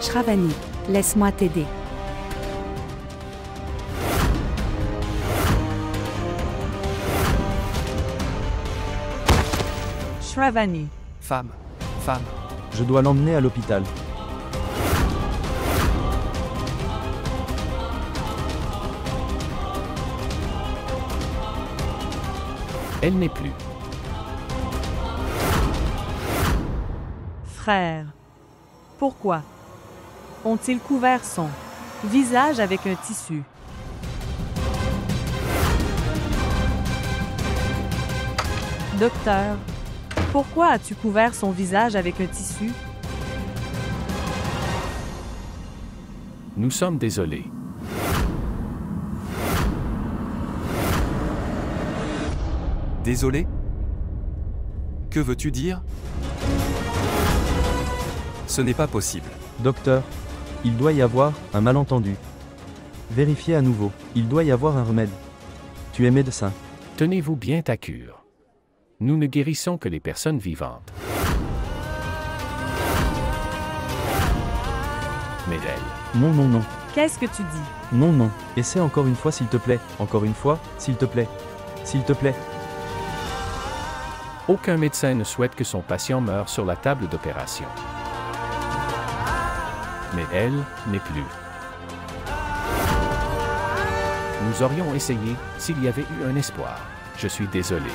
Shravani, laisse-moi t'aider. Shravani. Femme. Je dois l'emmener à l'hôpital. Elle n'est plus. Frère. Pourquoi ont-ils couvert son visage avec un tissu? Docteur, pourquoi as-tu couvert son visage avec un tissu? Nous sommes désolés. Désolé? Que veux-tu dire? Ce n'est pas possible. Docteur, il doit y avoir un malentendu. Vérifiez à nouveau, il doit y avoir un remède. Tu es médecin. Tenez-vous bien ta cure. Nous ne guérissons que les personnes vivantes. Mais elle. Non, non, non. Qu'est-ce que tu dis? Non, non. Essaie encore une fois s'il te plaît. Encore une fois, s'il te plaît. S'il te plaît. Aucun médecin ne souhaite que son patient meure sur la table d'opération. Mais elle n'est plus. Nous aurions essayé s'il y avait eu un espoir. Je suis désolé.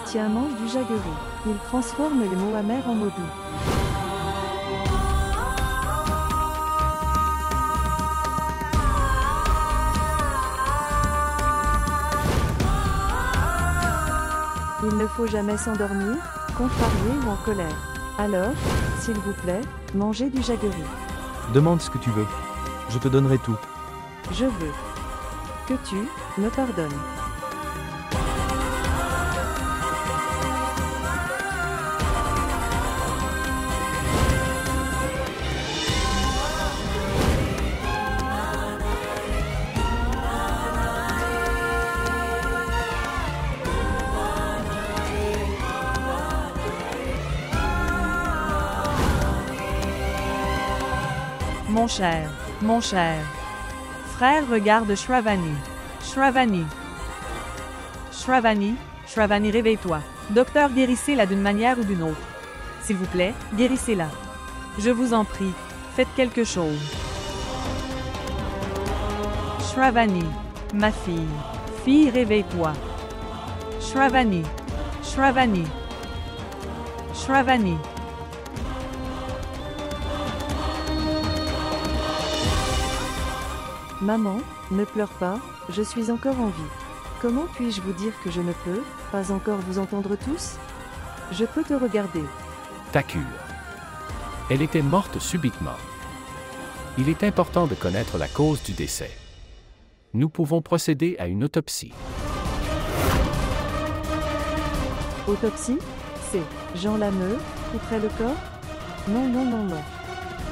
Tiens, mange du jaggery. Il transforme les mots amers en mots doux. Il ne faut jamais s'endormir, contrarié ou en colère. Alors, s'il vous plaît, mangez du jaggery. Demande ce que tu veux. Je te donnerai tout. Je veux que tu me pardonnes. Mon cher. Frère, regarde Shravani. Shravani. Shravani, Shravani, réveille-toi. Docteur, guérissez-la d'une manière ou d'une autre. S'il vous plaît, guérissez-la. Je vous en prie, faites quelque chose. Shravani, ma fille. Fille, réveille-toi. Shravani. Shravani. Shravani. Maman, ne pleure pas, je suis encore en vie. Comment puis-je vous dire que je ne peux pas encore vous entendre tous? Je peux te regarder. Ta cure. Elle était morte subitement. Il est important de connaître la cause du décès. Nous pouvons procéder à une autopsie. Autopsie? C'est Jean Lameur, couperait le corps? Non, non, non, non.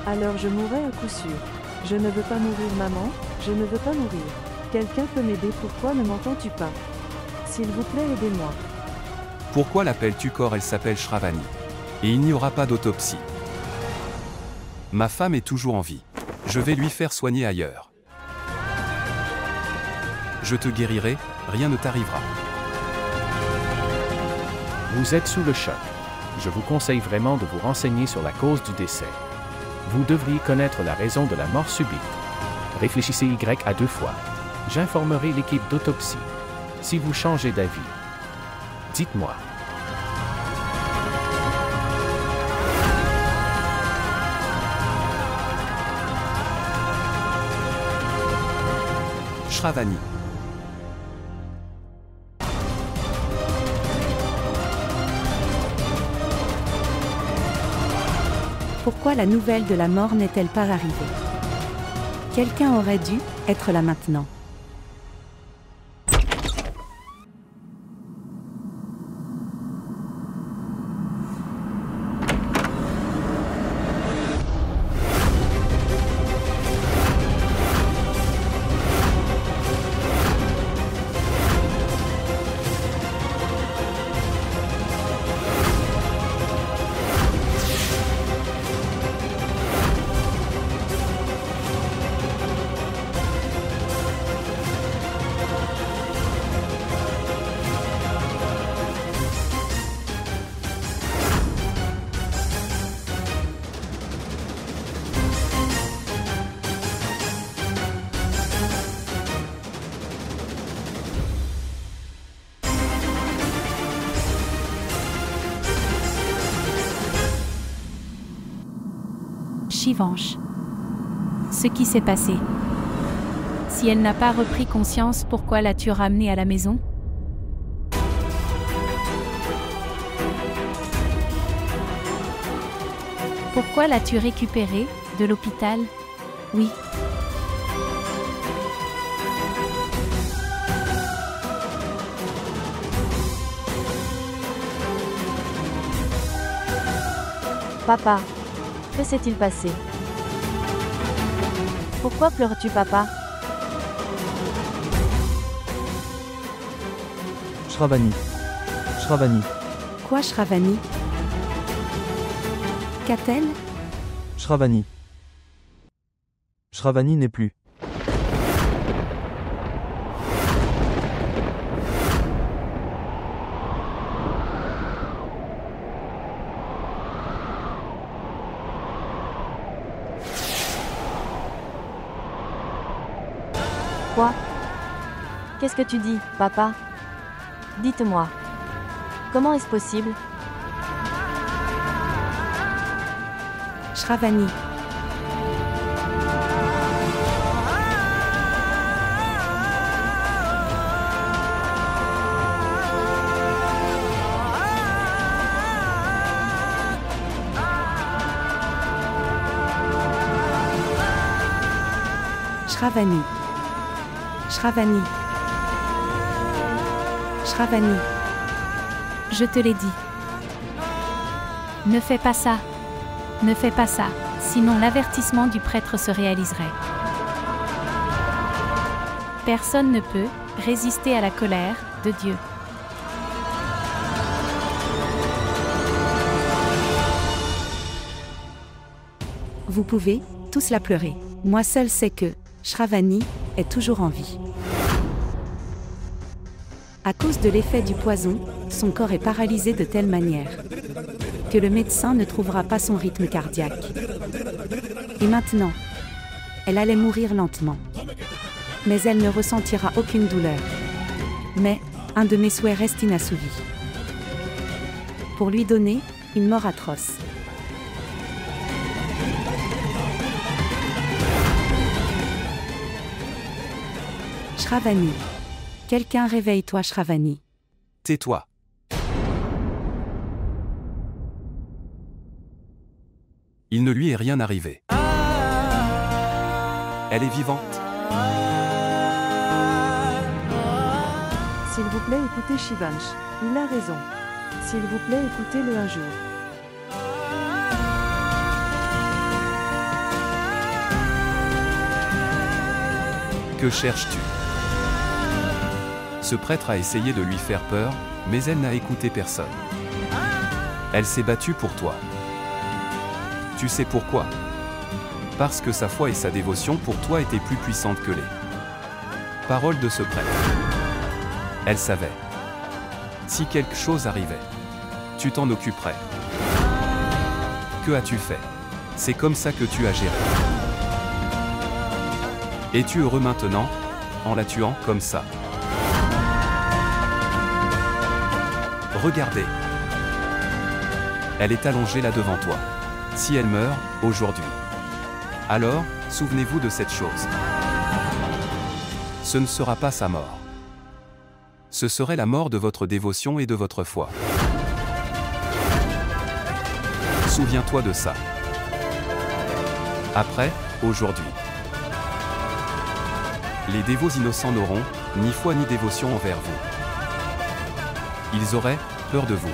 Alors je mourrai à coup sûr. Je ne veux pas mourir, maman, je ne veux pas mourir. Quelqu'un peut m'aider, pourquoi ne m'entends-tu pas? S'il vous plaît, aidez-moi. Pourquoi l'appelles-tu corps? Elle s'appelle Shravani. Et il n'y aura pas d'autopsie. Ma femme est toujours en vie. Je vais lui faire soigner ailleurs. Je te guérirai, rien ne t'arrivera. Vous êtes sous le choc. Je vous conseille vraiment de vous renseigner sur la cause du décès. Vous devriez connaître la raison de la mort subite. Réfléchissez Y à 2 fois. J'informerai l'équipe d'autopsie. Si vous changez d'avis, dites-moi. Shravani. Pourquoi la nouvelle de la mort n'est-elle pas arrivée? Quelqu'un aurait dû être là maintenant. Shivansh. Ce qui s'est passé. Si elle n'a pas repris conscience, pourquoi l'as-tu ramenée à la maison? Pourquoi l'as-tu récupérée de l'hôpital? Oui. Papa, que s'est-il passé? Pourquoi pleures-tu, papa? Shravani. Shravani. Quoi, Shravani? Qu'a-t-elle? Shravani. Shravani n'est plus. Quoi? Qu'est-ce que tu dis, papa? Dites-moi. Comment est-ce possible? Shravani. Shravani. Shravani. Shravani. Je te l'ai dit. Ne fais pas ça. Ne fais pas ça, sinon l'avertissement du prêtre se réaliserait. Personne ne peut résister à la colère de Dieu. Vous pouvez tous la pleurer. Moi seul sais que Shravani est toujours en vie. À cause de l'effet du poison, son corps est paralysé de telle manière que le médecin ne trouvera pas son rythme cardiaque. Et maintenant, elle allait mourir lentement. Mais elle ne ressentira aucune douleur. Mais un de mes souhaits reste inassouvi. Pour lui donner une mort atroce. Shravani. Quelqu'un réveille-toi, Shravani. Tais-toi. Il ne lui est rien arrivé. Elle est vivante. S'il vous plaît, écoutez Shivansh. Il a raison. S'il vous plaît, écoutez-le un jour. Que cherches-tu? Ce prêtre a essayé de lui faire peur, mais elle n'a écouté personne. Elle s'est battue pour toi. Tu sais pourquoi? Parce que sa foi et sa dévotion pour toi étaient plus puissantes que les paroles de ce prêtre. Elle savait. Si quelque chose arrivait, tu t'en occuperais. Que as-tu fait? C'est comme ça que tu as géré. Es-tu heureux maintenant, en la tuant comme ça? Regardez. Elle est allongée là devant toi. Si elle meurt, aujourd'hui, alors, souvenez-vous de cette chose. Ce ne sera pas sa mort. Ce serait la mort de votre dévotion et de votre foi. Souviens-toi de ça. Après, aujourd'hui. Les dévots innocents n'auront ni foi ni dévotion envers vous. Ils auraient peur de vous.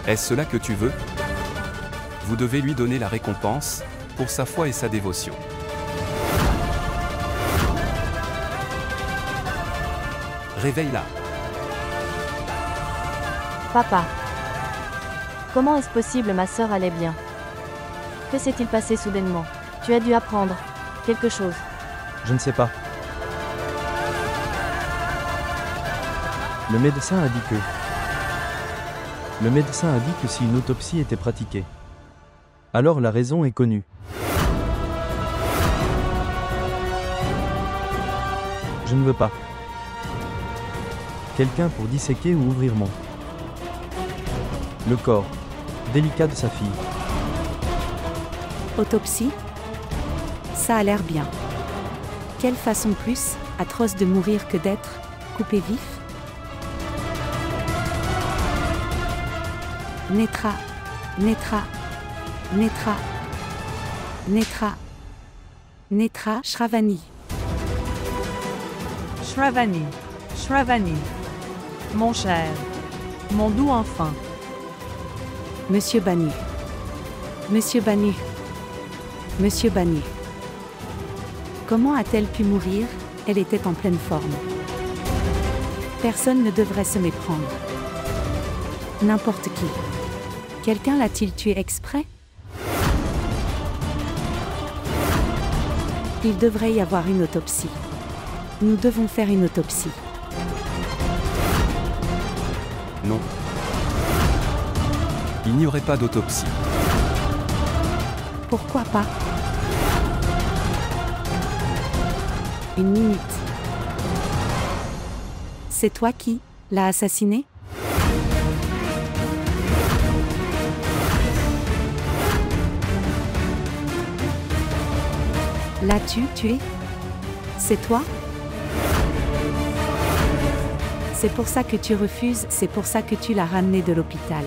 Est-ce cela que tu veux? Vous devez lui donner la récompense pour sa foi et sa dévotion. Réveille-la. Papa. Comment est-ce possible, ma sœur allait bien? Que s'est-il passé soudainement? Tu as dû apprendre quelque chose. Je ne sais pas. Le médecin a dit que si une autopsie était pratiquée, alors la raison est connue. Je ne veux pas. Quelqu'un pour disséquer ou ouvrir le corps délicat de sa fille. Autopsie? Ça a l'air bien. Quelle façon plus atroce de mourir que d'être coupé vif? Netra, Netra, Netra, Netra, Netra Shravani. Shravani, Shravani. Mon cher, mon doux enfant. Monsieur Banu. Monsieur Banu. Monsieur Banu. Comment a-t-elle pu mourir? Elle était en pleine forme. Personne ne devrait se méprendre. N'importe qui. Quelqu'un l'a-t-il tué exprès? Il devrait y avoir une autopsie. Nous devons faire une autopsie. Non. Il n'y aurait pas d'autopsie. Pourquoi pas? Une minute. C'est toi qui l'as assassiné? L'as-tu tué? C'est toi? C'est pour ça que tu refuses, c'est pour ça que tu l'as ramené de l'hôpital.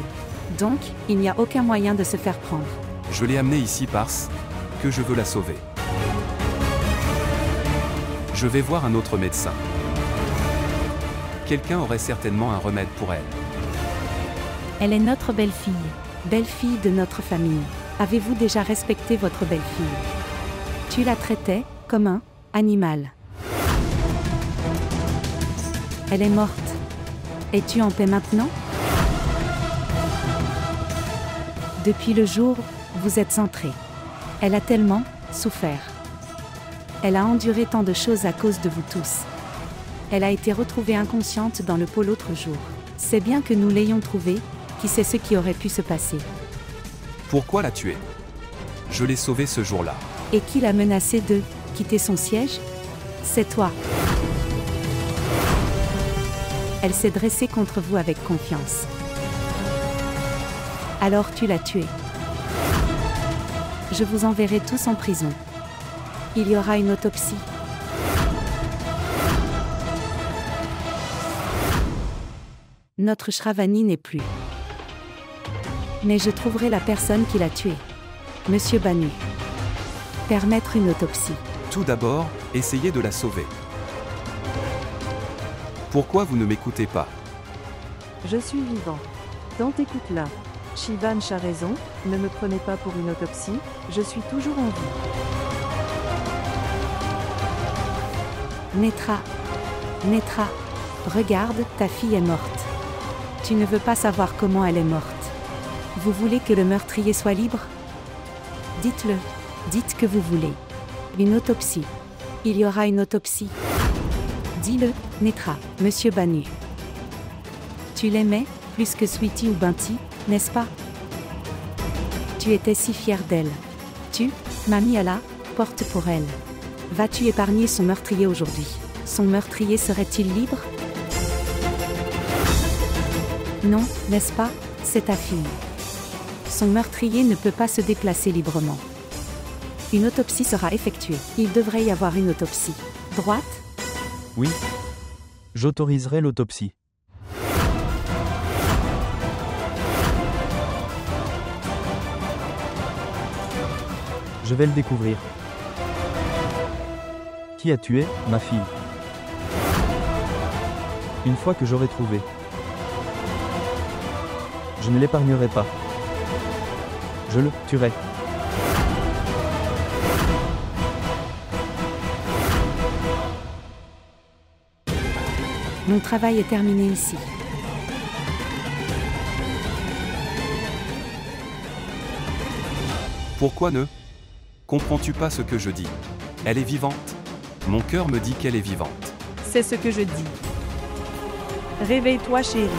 Donc, il n'y a aucun moyen de se faire prendre. Je l'ai amenée ici parce que je veux la sauver. Je vais voir un autre médecin. Quelqu'un aurait certainement un remède pour elle. Elle est notre belle-fille de notre famille. Avez-vous déjà respecté votre belle-fille? Tu la traitais comme un animal. Elle est morte. Es-tu en paix maintenant? Depuis le jour où vous êtes entré, elle a tellement souffert. Elle a enduré tant de choses à cause de vous tous. Elle a été retrouvée inconsciente dans le pot l'autre jour. C'est bien que nous l'ayons trouvée, qui sait ce qui aurait pu se passer. Pourquoi la tuer? Je l'ai sauvée ce jour-là. Et qui l'a menacée de quitter son siège? C'est toi. Elle s'est dressée contre vous avec confiance. Alors tu l'as tuée. Je vous enverrai tous en prison. Il y aura une autopsie. Notre Shravani n'est plus. Mais je trouverai la personne qui l'a tuée. Monsieur Banu. Permettre une autopsie. Tout d'abord, essayez de la sauver. Pourquoi vous ne m'écoutez pas? Je suis vivant. Donc écoute-la. Shivansh a raison, ne me prenez pas pour une autopsie, je suis toujours en vie. Netra. Netra. Regarde, ta fille est morte. Tu ne veux pas savoir comment elle est morte. Vous voulez que le meurtrier soit libre? Dites-le. Dites que vous voulez. Une autopsie. Il y aura une autopsie. Dis-le, Netra, Monsieur Banu. Tu l'aimais, plus que Sweetie ou Binti, n'est-ce pas? Tu étais si fière d'elle. Tu m'as mis à la porte pour elle. Vas-tu épargner son meurtrier aujourd'hui? Son meurtrier serait-il libre? Non, n'est-ce pas? C'est ta fille. Son meurtrier ne peut pas se déplacer librement. Une autopsie sera effectuée. Il devrait y avoir une autopsie. Droite? Oui. J'autoriserai l'autopsie. Je vais le découvrir. Qui a tué ma fille? Une fois que j'aurai trouvé, je ne l'épargnerai pas. Je le tuerai. Mon travail est terminé ici. Pourquoi ne comprends-tu pas ce que je dis? Elle est vivante. Mon cœur me dit qu'elle est vivante. C'est ce que je dis. Réveille-toi, chérie.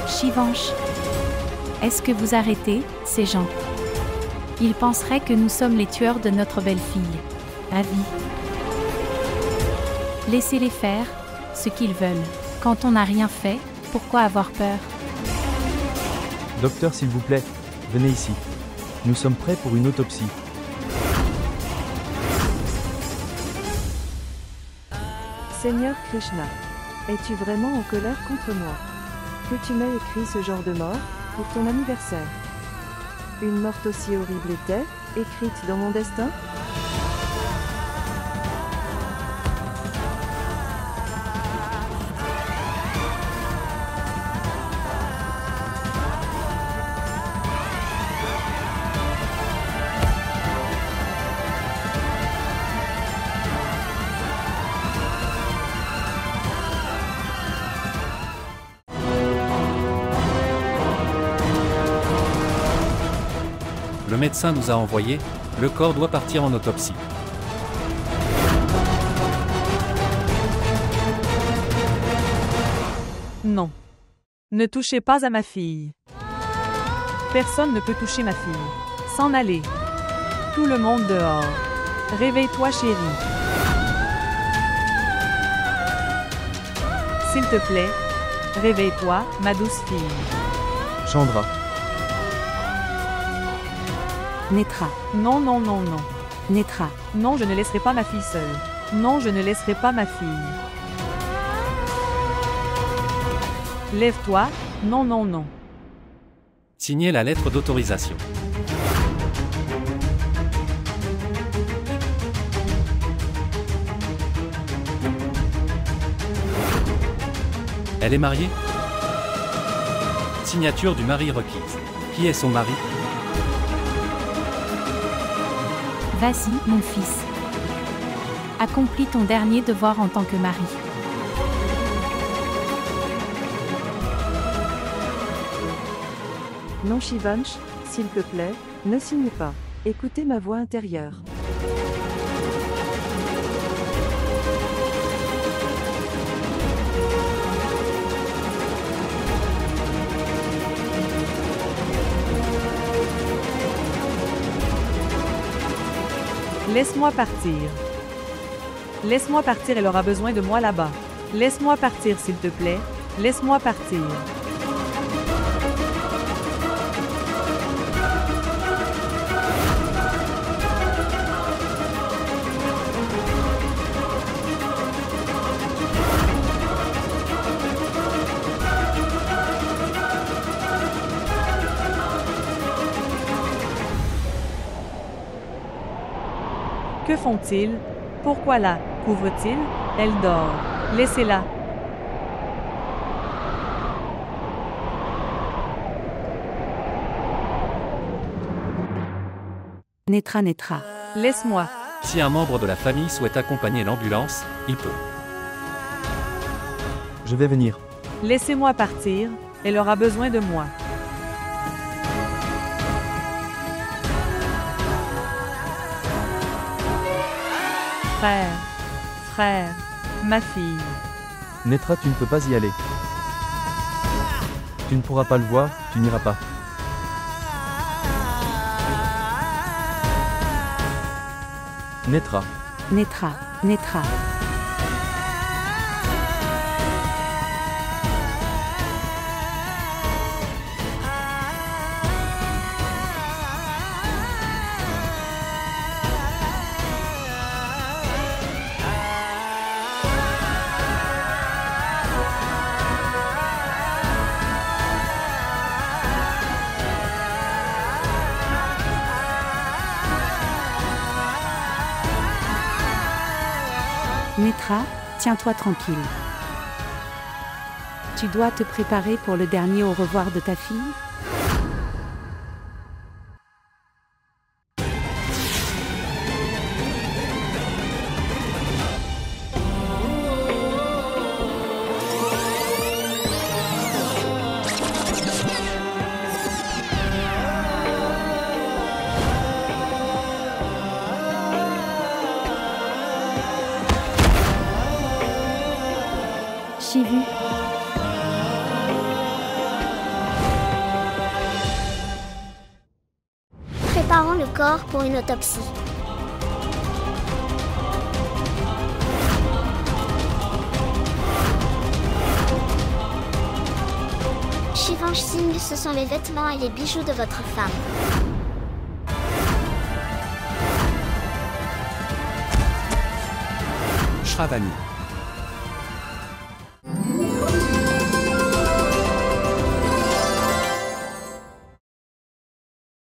Shivansh. Est-ce que vous arrêtez, ces gens? Ils penseraient que nous sommes les tueurs de notre belle-fille. À vie. Laissez-les faire ce qu'ils veulent. Quand on n'a rien fait, pourquoi avoir peur? Docteur, s'il vous plaît, venez ici. Nous sommes prêts pour une autopsie. Seigneur Krishna, es-tu vraiment en colère contre moi? Que tu m'aies écrit ce genre de mort, pour ton anniversaire? Une morte aussi horrible était, écrite dans mon destin? Le médecin nous a envoyé, le corps doit partir en autopsie. Non. Ne touchez pas à ma fille. Personne ne peut toucher ma fille. S'en aller. Tout le monde dehors. Réveille-toi, chérie. S'il te plaît, réveille-toi, ma douce fille. Chandra. Netra. Non, non, non, non. Netra. Non, je ne laisserai pas ma fille seule. Non, je ne laisserai pas ma fille. Lève-toi. Non, non, non. Signez la lettre d'autorisation. Elle est mariée? Signature du mari requise. Qui est son mari? Vas-y, mon fils. Accomplis ton dernier devoir en tant que mari. Non, Shivansh, s'il te plaît, ne signe pas. Écoutez ma voix intérieure. Laisse-moi partir. Laisse-moi partir, elle aura besoin de moi là-bas. Laisse-moi partir, s'il te plaît. Laisse-moi partir. Que font-ils? Pourquoi la couvre-t-il? Elle dort. Laissez-la. Netra, Netra. Laisse-moi. Si un membre de la famille souhaite accompagner l'ambulance, il peut. Je vais venir. Laissez-moi partir. Elle aura besoin de moi. Frère. Frère. Ma fille. Netra, tu ne peux pas y aller. Tu ne pourras pas le voir, tu n'iras pas. Netra. Netra, Netra. Netra, tiens-toi tranquille. Tu dois te préparer pour le dernier au revoir de ta fille? Shivu. Préparons le corps pour une autopsie. Shivansh Singh, ce sont les vêtements et les bijoux de votre femme. Shravani.